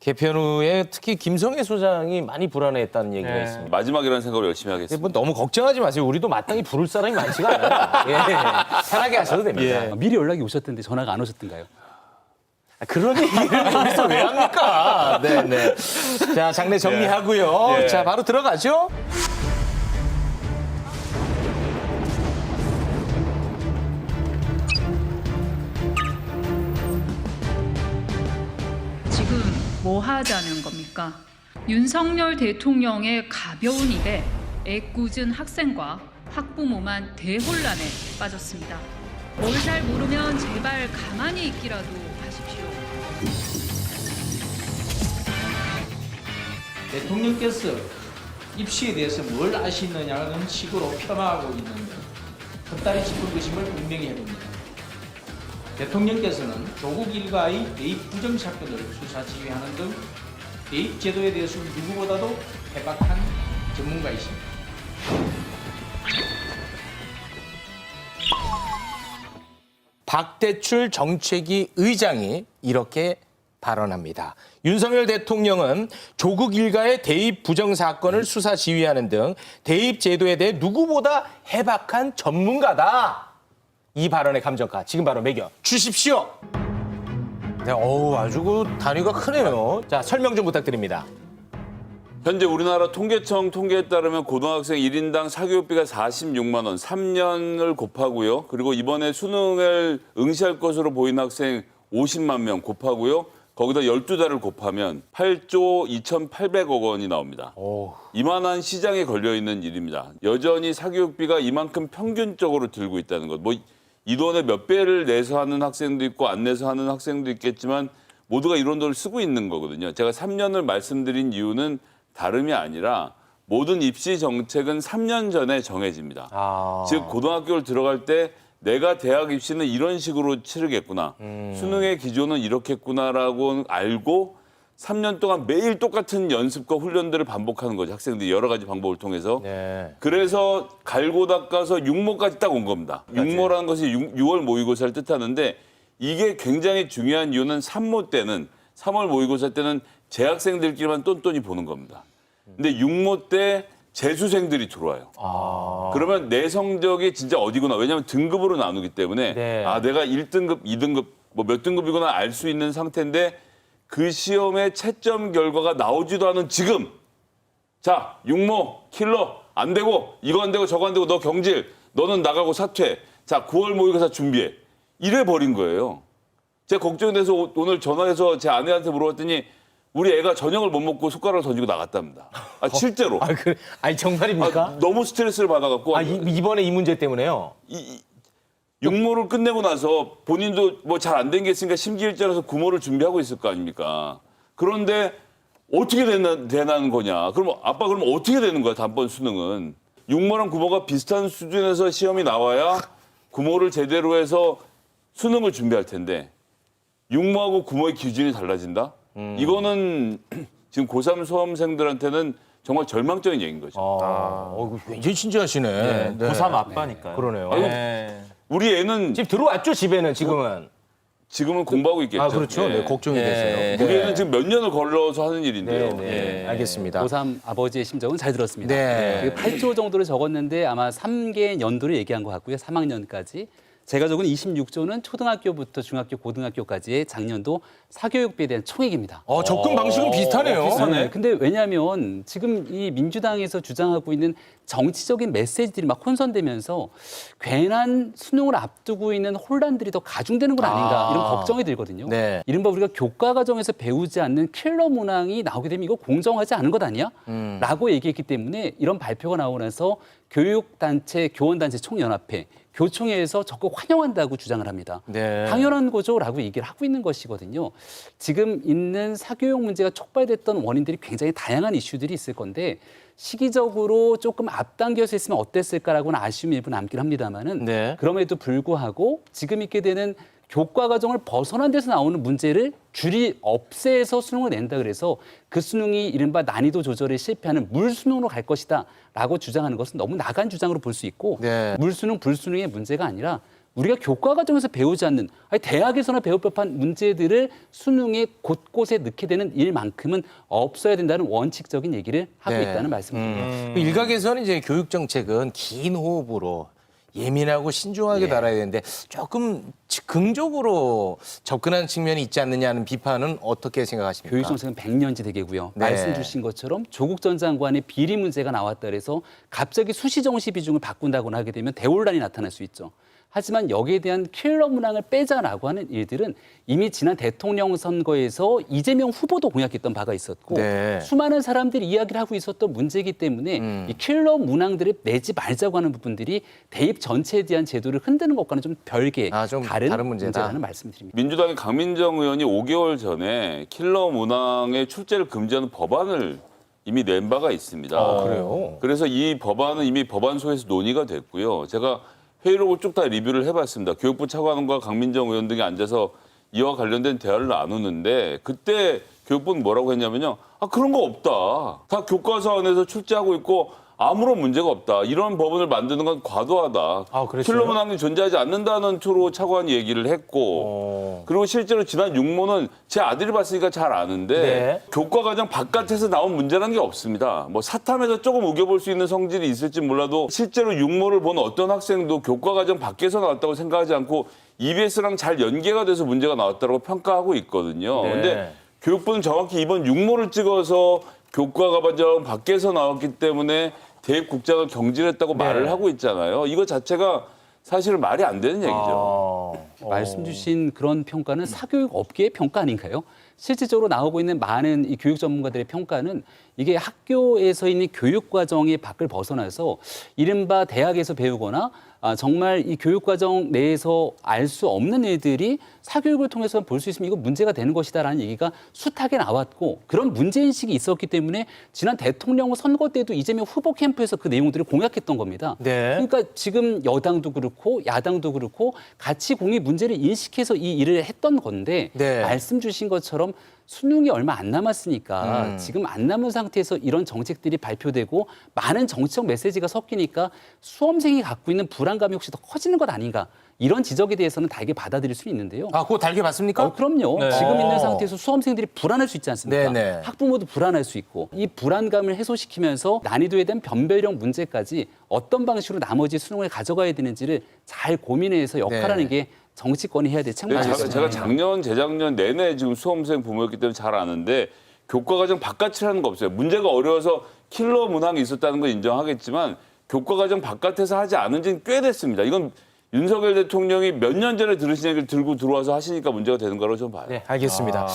개편 후에 특히 김성애 소장이 많이 불안해했다는 얘기가 있습니다. 마지막이라는 생각으로 열심히 하겠습니다. 뭐 너무 걱정하지 마세요. 우리도 마땅히 부를 사람이 많지가 않아요. 예, 편하게 하셔도 됩니다. 미리 연락이 오셨던데 전화가 안 오셨던가요? 그런 얘기를 여기서 왜 합니까? 네네. 자, 장례 정리하고요. 예. 자, 바로 들어가죠. 지금 뭐 하자는 겁니까? 윤석열 대통령의 가벼운 입에 애꿎은 학생과 학부모만 대혼란에 빠졌습니다. 뭘 잘 모르면 제발 가만히 있기라도 하십시오. 대통령께서 입시에 대해서 뭘 아시느냐는 식으로 폄하하고 있는데 헛다리 짚은 것임을 분명히 해봅니다. 대통령께서는 조국 일가의 대입 부정 사건을 수사 지휘하는 등 대입 제도에 대해서 누구보다도 해박한 전문가이십니다. 박대출 정책위 의장이 이렇게 발언합니다. 윤석열 대통령은 조국 일가의 대입 부정 사건을 수사 지휘하는 등 대입 제도에 대해 누구보다 해박한 전문가다. 이 발언의 감정가 지금 바로 매겨 주십시오. 네, 아주 그 단위가 크네요. 자, 설명 좀 부탁드립니다. 현재 우리나라 통계청 통계에 따르면 고등학생 1인당 사교육비가 46만 원, 3년을 곱하고요. 그리고 이번에 수능을 응시할 것으로 보이는 학생 50만 명 곱하고요. 거기다 12달을 곱하면 8조 2,800억 원이 나옵니다. 이만한 시장에 걸려있는 일입니다. 여전히 사교육비가 이만큼 평균적으로 들고 있다는 것. 뭐 이 돈의 몇 배를 내서 하는 학생도 있고 안 내서 하는 학생도 있겠지만 모두가 이런 돈을 쓰고 있는 거거든요. 제가 3년을 말씀드린 이유는 다름이 아니라 모든 입시 정책은 3년 전에 정해집니다. 즉 고등학교를 들어갈 때 내가 대학 입시는 이런 식으로 치르겠구나. 수능의 기조는 이렇겠구나라고 알고 3년 동안 매일 똑같은 연습과 훈련들을 반복하는 거죠. 학생들이 여러 가지 방법을 통해서. 네. 그래서 갈고 닦아서 육모까지 딱 온 겁니다. 육모라는 것이 6월 모의고사를 뜻하는데 이게 굉장히 중요한 이유는 3모 때는 3월 모의고사 때는 재학생들끼리만 똔똔이 보는 겁니다. 근데 6모 때 재수생들이 들어와요. 그러면 내 성적이 진짜 어디구나. 왜냐하면 등급으로 나누기 때문에 네. 아 내가 1등급, 2등급 뭐 몇 등급이구나 알 수 있는 상태인데 그 시험의 채점 결과가 나오지도 않은 지금 자 6모 킬러 안 되고 이거 안 되고 저거 안 되고 너 경질 너는 나가고 사퇴 자 9월 모의고사 준비해 이래 버린 거예요. 제가 걱정이 돼서 오늘 전화해서 제 아내한테 물어봤더니 우리 애가 저녁을 못 먹고 숟가락을 던지고 나갔답니다. 아, 실제로. 아니 정말입니까? 너무 스트레스를 받아갖고 이번에 이 문제 때문에요. 육모를 끝내고 나서 본인도 뭐 잘 안 된 게 있으니까 심기일전해서 구모를 준비하고 있을 거 아닙니까? 그런데 어떻게 되는 거냐? 그럼 아빠 그럼 어떻게 되는 거야? 다음번 수능은 육모랑 구모가 비슷한 수준에서 시험이 나와야 구모를 제대로 해서 수능을 준비할 텐데 육모하고 구모의 기준이 달라진다? 이거는 지금 고3 수험생들한테는 정말 절망적인 얘기인 거죠. 굉장히 진지하시네. 네. 고3 아빠니까요. 그러네요. 네. 우리 애는 지금 들어왔죠, 집에는 지금은. 지금은 공부하고 있겠죠. 그렇죠. 예. 네, 걱정이 돼서요. 우리 애는 지금 몇 년을 걸러서 하는 일인데요. 네, 알겠습니다. 고3 아버지의 심정은 잘 들었습니다. 네. 8조 정도를 적었는데 아마 3개 연도를 얘기한 것 같고요. 3학년까지. 제가 적은 26조는 초등학교부터 중학교, 고등학교까지의 작년도 사교육비에 대한 총액입니다. 접근 방식은 비슷하네요. 네. 근데 왜냐하면 지금 이 민주당에서 주장하고 있는 정치적인 메시지들이 막 혼선되면서 괜한 수능을 앞두고 있는 혼란들이 더 가중되는 건 아닌가 이런 걱정이 들거든요. 네. 이른바 우리가 교과 과정에서 배우지 않는 킬러 문항이 나오게 되면 이거 공정하지 않은 것 아니야? 라고 얘기했기 때문에 이런 발표가 나오고 나서 교육단체, 교원단체 총연합회, 교총회에서 적극 환영한다고 주장을 합니다. 네. 당연한 거죠라고 얘기를 하고 있는 것이거든요. 지금 있는 사교육 문제가 촉발됐던 원인들이 굉장히 다양한 이슈들이 있을 건데 시기적으로 조금 앞당겨서 했으면 어땠을까라고는 아쉬움이 일부 남긴 합니다만은 네. 그럼에도 불구하고 지금 있게 되는 교과 과정을 벗어난 데서 나오는 문제를 줄이 없애서 수능을 낸다 그래서 그 수능이 이른바 난이도 조절에 실패하는 물수능으로 갈 것이다 라고 주장하는 것은 너무 나간 주장으로 볼 수 있고 네. 물수능, 불수능의 문제가 아니라 우리가 교과 과정에서 배우지 않는 아니 대학에서나 배울 법한 문제들을 수능에 곳곳에 넣게 되는 일만큼은 없어야 된다는 원칙적인 얘기를 하고 네. 있다는 말씀입니다. 일각에서는 이제 교육 정책은 긴 호흡으로 예민하고 신중하게 다뤄야 되는데 조금 긍정적으로 접근하는 측면이 있지 않느냐는 비판은 어떻게 생각하십니까? 교육 정책은 100년지 대계고요. 네. 말씀 주신 것처럼 조국 전 장관의 비리 문제가 나왔다 그래서 갑자기 수시 정시 비중을 바꾼다거나 하게 되면 대혼란이 나타날 수 있죠. 하지만 여기에 대한 킬러 문항을 빼자라고 하는 일들은 이미 지난 대통령 선거에서 이재명 후보도 공약했던 바가 있었고 네. 수많은 사람들이 이야기를 하고 있었던 문제이기 때문에 이 킬러 문항들을 내지 말자고 하는 부분들이 대입 전체에 대한 제도를 흔드는 것과는 좀 별개 좀 다른 다른 문제다. 문제라는 말씀드립니다. 민주당의 강민정 의원이 5개월 전에 킬러 문항의 출제를 금지하는 법안을 이미 낸 바가 있습니다. 그래요? 그래서 이 법안은 이미 법안소에서 논의가 됐고요. 제가 회의록을 쭉 다 리뷰를 해봤습니다. 교육부 차관과 강민정 의원 등이 앉아서 이와 관련된 대화를 나누는데 그때 교육부는 뭐라고 했냐면요. 그런 거 없다. 다 교과서 안에서 출제하고 있고 아무런 문제가 없다. 이런 법안을 만드는 건 과도하다. 그랬어요? 킬러 문항이 존재하지 않는다는 투로 차관이 얘기를 했고 그리고 실제로 지난 육모는 제 아들이 봤으니까 잘 아는데 네. 교과과정 바깥에서 나온 문제라는 게 없습니다. 뭐 사탐에서 조금 우겨볼 수 있는 성질이 있을지 몰라도 실제로 육모를 본 어떤 학생도 교과과정 밖에서 나왔다고 생각하지 않고 EBS랑 잘 연계가 돼서 문제가 나왔다고 평가하고 있거든요. 네. 근데 교육부는 정확히 이번 육모를 찍어서 교과과정 밖에서 나왔기 때문에 대입국장을 경질했다고 말을 하고 있잖아요. 이거 자체가 사실은 말이 안 되는 얘기죠. 말씀 주신 그런 평가는 사교육 업계의 평가 아닌가요? 실질적으로 나오고 있는 많은 이 교육 전문가들의 평가는 이게 학교에서 있는 교육 과정의 밖을 벗어나서 이른바 대학에서 배우거나 정말 이 교육 과정 내에서 알 수 없는 일들이 사교육을 통해서 볼 수 있으면 이거 문제가 되는 것이다라는 얘기가 숱하게 나왔고 그런 문제인식이 있었기 때문에 지난 대통령 선거 때도 이재명 후보 캠프에서 그 내용들을 공약했던 겁니다. 네. 그러니까 지금 여당도 그렇고 야당도 그렇고 같이 공의 문제를 인식해서 이 일을 했던 건데 네. 말씀 주신 것처럼 수능이 얼마 안 남았으니까 지금 안 남은 상태에서 이런 정책들이 발표되고 많은 정치적 메시지가 섞이니까 수험생이 갖고 있는 불안감이 혹시 더 커지는 것 아닌가 이런 지적에 대해서는 달게 받아들일 수 있는데요. 그거 달게 봤습니까? 그럼요. 네. 지금 있는 상태에서 수험생들이 불안할 수 있지 않습니까? 네네. 학부모도 불안할 수 있고 이 불안감을 해소시키면서 난이도에 대한 변별력 문제까지 어떤 방식으로 나머지 수능을 가져가야 되는지를 잘 고민해서 역할하는 네. 게 정치권이 해야 될 책무가 제가 있습니다. 작년, 재작년 내내 지금 수험생 부모였기 때문에 잘 아는데 교과과정 바깥이라는 거 없어요. 문제가 어려워서 킬러 문항이 있었다는 건 인정하겠지만 교과과정 바깥에서 하지 않은 지는 꽤 됐습니다. 이건 윤석열 대통령이 몇 년 전에 들으신 얘기를 들고 들어와서 하시니까 문제가 되는 거라고 저는 봐요. 네, 알겠습니다.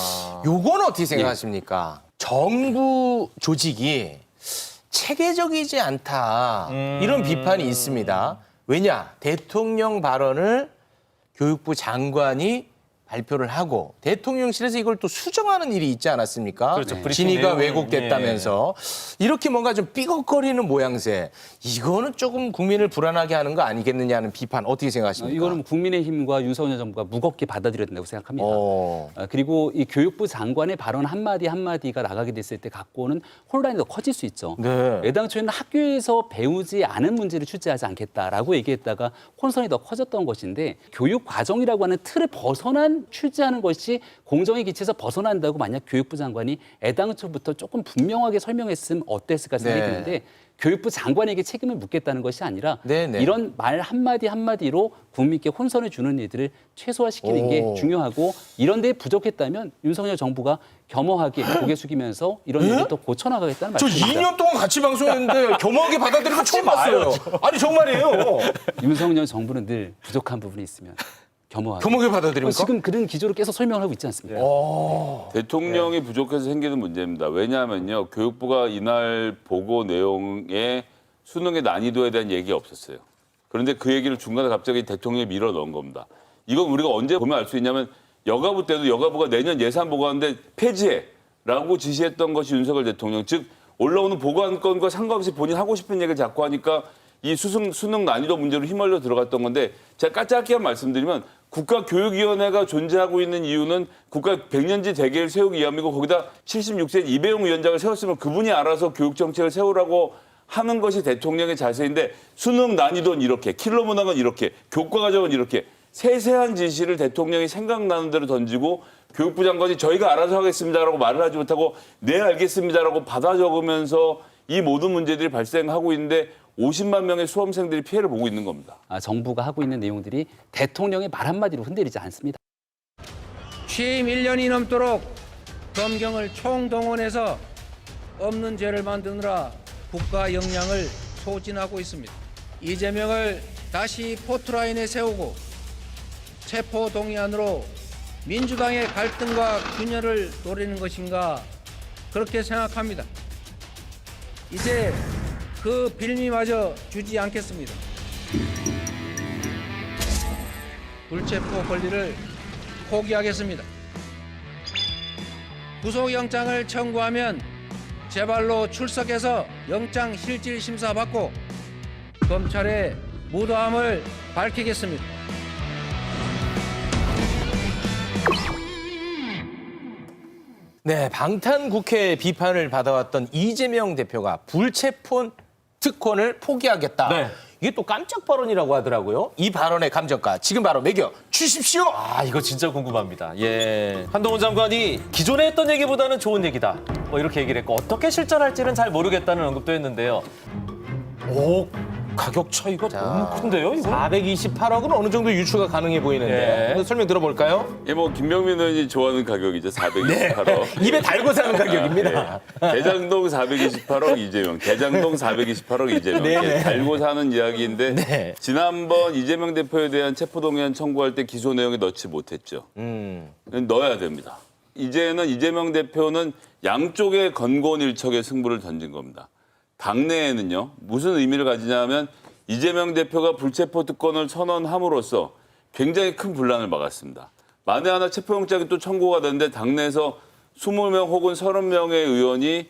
요건 어떻게 생각하십니까? 정부 조직이 체계적이지 않다. 이런 비판이 있습니다. 왜냐? 대통령 발언을 교육부 장관이 발표를 하고 대통령실에서 이걸 또 수정하는 일이 있지 않았습니까? 그렇죠. 브리핑 진위가 내용을, 왜곡됐다면서 이렇게 뭔가 좀 삐걱거리는 모양새. 이거는 조금 국민을 불안하게 하는 거 아니겠느냐는 비판 어떻게 생각하십니까? 이거는 국민의힘과 윤석열 정부가 무겁게 받아들여야 된다고 생각합니다. 그리고 이 교육부 장관의 발언 한마디 한마디가 나가게 됐을 때 갖고 오는 혼란이 더 커질 수 있죠. 네. 애당초에는 학교에서 배우지 않은 문제를 출제하지 않겠다라고 얘기했다가 혼선이 더 커졌던 것인데 교육 과정이라고 하는 틀을 벗어난 출제하는 것이 공정의 기치에서 벗어난다고 만약 교육부 장관이 애당초부터 조금 분명하게 설명했으면 어땠을까 생각이 네. 드는데 교육부 장관에게 책임을 묻겠다는 것이 아니라 네네. 이런 말 한마디 한마디로 국민께 혼선을 주는 일들을 최소화시키는 게 중요하고 이런 데 부족했다면 윤석열 정부가 겸허하게 고개 숙이면서 이런 일을 또 고쳐나가겠다는 저 말씀입니다. 2년 동안 같이 방송했는데 겸허하게 받아들이는 거 처음 봤어요. 아니 정말이에요. 윤석열 정부는 늘 부족한 부분이 있으면 겸허하게. 겸허하게 받아들입니까? 지금 그런 기조로 계속 설명을 하고 있지 않습니까? 대통령이 부족해서 생기는 문제입니다. 왜냐하면요. 교육부가 이날 보고 내용에 수능의 난이도에 대한 얘기가 없었어요. 그런데 그 얘기를 중간에 갑자기 대통령이 밀어 넣은 겁니다. 이건 우리가 언제 보면 알 수 있냐면 여가부 때도 여가부가 내년 예산 보고하는데 폐지해라고 지시했던 것이 윤석열 대통령. 즉 올라오는 보고안건과 상관없이 본인 하고 싶은 얘기를 자꾸 하니까 이 수능 난이도 문제로 휘말려 들어갔던 건데 제가 까짝하게 말씀드리면 국가교육위원회가 존재하고 있는 이유는 국가 100년지 대계를 세우기 위함이고 거기다 76세 이배용 위원장을 세웠으면 그분이 알아서 교육정책을 세우라고 하는 것이 대통령의 자세인데 수능 난이도는 이렇게, 킬러 문항은 이렇게, 교과 과정은 이렇게 세세한 지시를 대통령이 생각나는 대로 던지고 교육부 장관이 저희가 알아서 하겠습니다라고 말을 하지 못하고 네 알겠습니다라고 받아 적으면서 이 모든 문제들이 발생하고 있는데 50만 명의 수험생들이 피해를 보고 있는 겁니다. 정부가 하고 있는 내용들이 대통령의 말 한마디로 흔들리지 않습니다. 취임 1년이 넘도록 검경을 총동원해서 없는 죄를 만드느라 국가 역량을 소진하고 있습니다. 이재명을 다시 포트라인에 세우고 체포동의안으로 민주당의 갈등과 균열을 노리는 것인가 그렇게 생각합니다. 이제 그 빌미마저 주지 않겠습니다. 불체포 권리를 포기하겠습니다. 구속영장을 청구하면 제발로 출석해서 영장 실질 심사 받고 검찰의 무도함을 밝히겠습니다. 네, 방탄 국회 비판을 받아왔던 이재명 대표가 불체포 특권을 포기하겠다. 네. 이게 또 깜짝 발언이라고 하더라고요. 이 발언의 감정가 지금 바로 매겨 주십시오. 아, 이거 진짜 궁금합니다. 예. 한동훈 장관이 기존에 했던 얘기보다는 좋은 얘기다. 뭐 이렇게 얘기를 했고 어떻게 실천할지는 잘 모르겠다는 언급도 했는데요. 오, 가격 차이가 너무 큰데요, 이거? 428억은 어느 정도 유추가 가능해 보이는데 예. 설명 들어볼까요? 예, 뭐 김병민 의원이 좋아하는 가격이죠. 428억. 입에 달고 사는 가격입니다. 예. 대장동 428억 이재명, 대장동 428억 이재명. 네네. 이렇게 달고 사는 이야기인데 네. 지난번 이재명 대표에 대한 체포동의안 청구할 때 기소 내용에 넣지 못했죠. 넣어야 됩니다. 이제는 이재명 대표는 양쪽의 건곤일척의 승부를 던진 겁니다. 당내에는요, 무슨 의미를 가지냐면 이재명 대표가 불체포 특권을 선언함으로써 굉장히 큰 분란을 막았습니다. 만에 하나 체포영장이 또 청구가 됐는데 당내에서 20명 혹은 30명의 의원이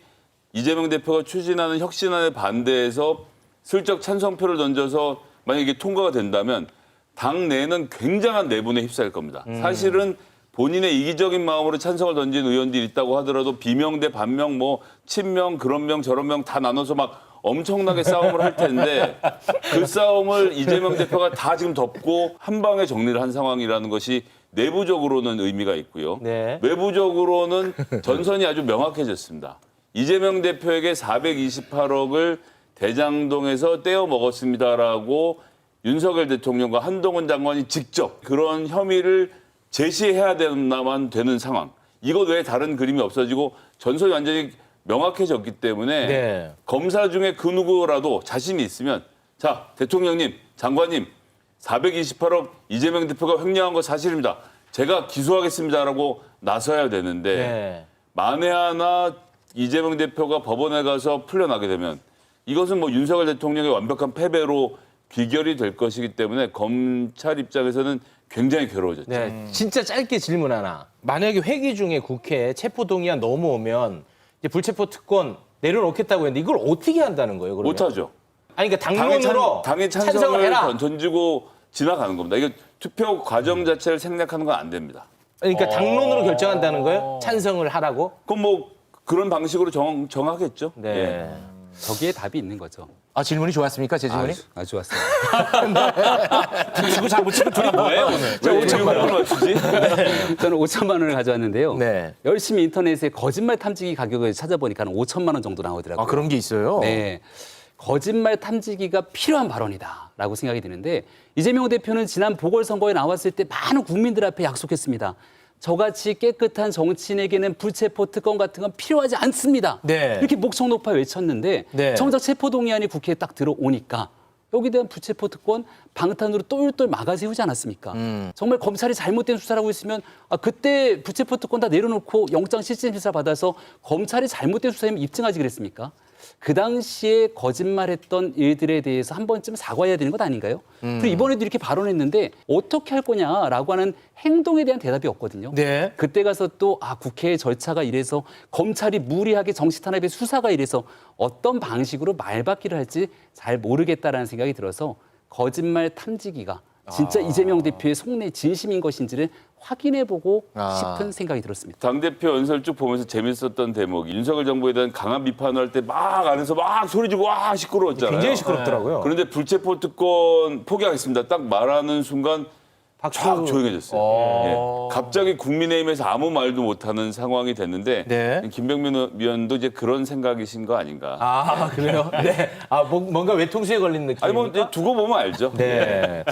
이재명 대표가 추진하는 혁신안에 반대해서 슬쩍 찬성표를 던져서 만약에 이게 통과가 된다면 당내에는 굉장한 내분에 휩싸일 겁니다. 사실은 본인의 이기적인 마음으로 찬성을 던진 의원들이 있다고 하더라도 비명 대 반명, 뭐 친명, 그런 명, 저런 명 다 나눠서 막 엄청나게 싸움을 할 텐데 그 싸움을 이재명 대표가 다 지금 덮고 한 방에 정리를 한 상황이라는 것이 내부적으로는 의미가 있고요. 네. 외부적으로는 전선이 아주 명확해졌습니다. 이재명 대표에게 428억을 대장동에서 떼어 먹었습니다라고 윤석열 대통령과 한동훈 장관이 직접 그런 혐의를 제시해야 된다만 되는 상황. 이것 외에 다른 그림이 없어지고 전선이 완전히 명확해졌기 때문에 네. 검사 중에 그 누구라도 자신이 있으면 자, 대통령님, 장관님 428억 이재명 대표가 횡령한 거 사실입니다. 제가 기소하겠습니다라고 나서야 되는데 네. 만에 하나 이재명 대표가 법원에 가서 풀려나게 되면 이것은 뭐 윤석열 대통령의 완벽한 패배로 귀결이 될 것이기 때문에 검찰 입장에서는 굉장히 괴로워졌죠. 네, 진짜 짧게 질문 하나. 만약에 회기 중에 국회에 체포동의안 넘어오면 이제 불체포 특권 내려놓겠다고 했는데 이걸 어떻게 한다는 거예요? 그러면? 못하죠. 아니 그러니까 당론으로 당의 찬성을 찬성을 해라. 던지고 지나가는 겁니다. 이거 투표 과정 자체를 생략하는 건 안 됩니다. 그러니까 당론으로 결정한다는 거예요? 찬성을 하라고? 그럼 뭐 그런 방식으로 정하겠죠. 네. 예. 저기에 답이 있는 거죠. 아 질문이 좋았습니까? 제 질문이? 아주 좋았습니다. 붙이고 잘못치고 둘이 뭐예요, 오늘? 왜 5천만 원 맞추지? 저는 5천만 원을 가져왔는데요. 네. 열심히 인터넷에 거짓말 탐지기 가격을 찾아보니까 한 5천만 원 정도 나오더라고요. 아 그런 게 있어요? 네. 거짓말 탐지기가 필요한 발언이다라고 생각이 드는데 이재명 대표는 지난 보궐선거에 나왔을 때 많은 국민들 앞에 약속했습니다. 저같이 깨끗한 정치인에게는 불체포 특권 같은 건 필요하지 않습니다. 네. 이렇게 목청 높아 외쳤는데 네. 정작 체포동의안이 국회에 딱 들어오니까 여기에 대한 불체포 특권 방탄으로 똘똘 막아세우지 않았습니까? 정말 검찰이 잘못된 수사를 하고 있으면 그때 불체포 특권 다 내려놓고 영장 실질 심사 받아서 검찰이 잘못된 수사임을 입증하지 그랬습니까? 그 당시에 거짓말했던 일들에 대해서 한 번쯤 사과해야 되는 것 아닌가요? 그리고 이번에도 이렇게 발언했는데 어떻게 할 거냐라고 하는 행동에 대한 대답이 없거든요. 네. 그때 가서 또 국회의 절차가 이래서 검찰이 무리하게 정치 탄압의 수사가 이래서 어떤 방식으로 말받기를 할지 잘 모르겠다라는 생각이 들어서 거짓말 탐지기가 진짜 이재명 대표의 속내 진심인 것인지를 확인해보고 싶은 생각이 들었습니다. 당대표 연설 쭉 보면서 재밌었던 대목이 윤석열 정부에 대한 강한 비판을 할 때 막 안에서 막 소리 지르고 와 시끄러웠잖아요. 굉장히 시끄럽더라고요. 그런데 불체포 특권 포기하겠습니다. 딱 말하는 순간 쫙 조용해졌어요. 예. 갑자기 국민의힘에서 아무 말도 못하는 상황이 됐는데 네. 김병민 의원도 이제 그런 생각이신 거 아닌가. 아, 그래요? 네. 아, 뭔가 외통수에 걸린 느낌. 아니 뭐 이제 두고 보면 알죠. 네.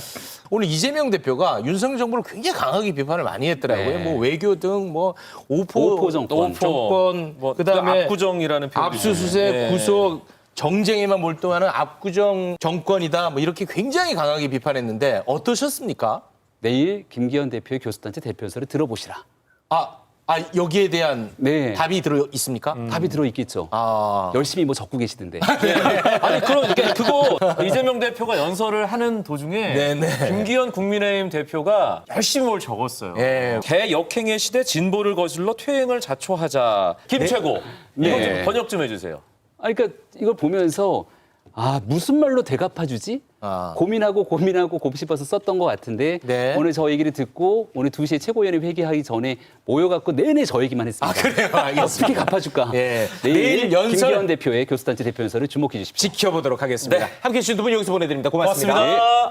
오늘 이재명 대표가 윤석열 정부를 굉장히 강하게 비판을 많이 했더라고요. 네. 뭐 외교 등 뭐 오포 정권. 뭐 그다음에 압구정이라는 표현이 압수수색, 네. 구속, 정쟁에만 몰두하는 압구정 정권이다. 뭐 이렇게 굉장히 강하게 비판했는데 어떠셨습니까? 내일 김기현 대표의 교수단체 대표연설을 들어보시라. 여기에 대한 네. 답이 들어 있습니까? 답이 들어있겠죠. 아. 열심히 뭐 적고 계시던데. 아니 그러니까 그거 이재명 대표가 연설을 하는 도중에 네네. 김기현 국민의힘 대표가 열심히 뭘 적었어요. 예. 대역행의 시대 진보를 거슬러 퇴행을 자초하자. 김최고 이거 네. 좀 번역 좀 해주세요. 그러니까 이걸 보면서 무슨 말로 대갚아주지? 고민하고 곱씹어서 썼던 것 같은데 네. 오늘 저 얘기를 듣고 오늘 2시에 최고위원회 회기하기 전에 모여갖고 내내 저 얘기만 했습니다. 그래요? 알겠습니다. 어떻게 갚아줄까? 예. 내일 내일 연설- 김기현 대표의 교수단체 대표연설을 주목해 주십시오. 지켜보도록 하겠습니다. 함께해 주신 두 분 여기서 보내드립니다. 고맙습니다. 고맙습니다.